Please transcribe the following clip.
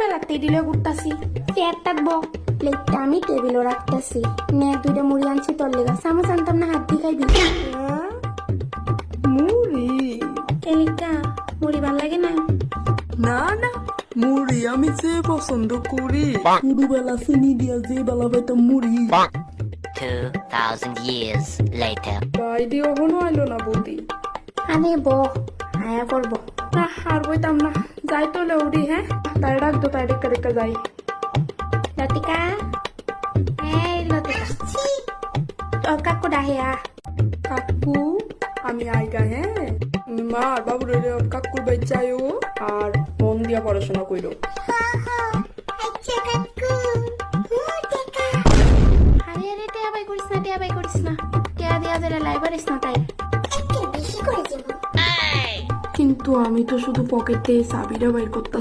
বেলাতে দিলে ঘুরতাছি চেয়ার টাকবো প্লেটটা আমি টেবিলও রাখতেছি নে 2টা মুড়ি আনছি তোর লেগা চামচ আনতাম না হাত দিয়ে খাইবি মুড়ি এলিকা মুড়ি ভাল লাগে না না না মুড়ি আমি যে পছন্দ করি ছোটবেলা চিনি দিয়া যে বেলা পাইতাম মুড়ি 2,000 years later. বাইদি এখনো আইলো না বৌদি আরে ব আয়া করবো না আর বইতাম না যাই তো লৌড়ি হ্যাঁ তাই ডাকতো তাই ডেকা ডেকা যাই লতিকা এই লতিকা তোর কাকু ডাহিয়া কাকু আমি আইগা হ্যাঁ মা আর বাবুর কাকুর বাই যাইও আর মন দিয়া পড়াশোনা কইরো আরে আরে টিয়া বাই করিস না টিয়া দিয়া দিলে লাইবারিস না তাই কিন্তু আমি তো শুধু পকেটে চাবিটা বাইর করতে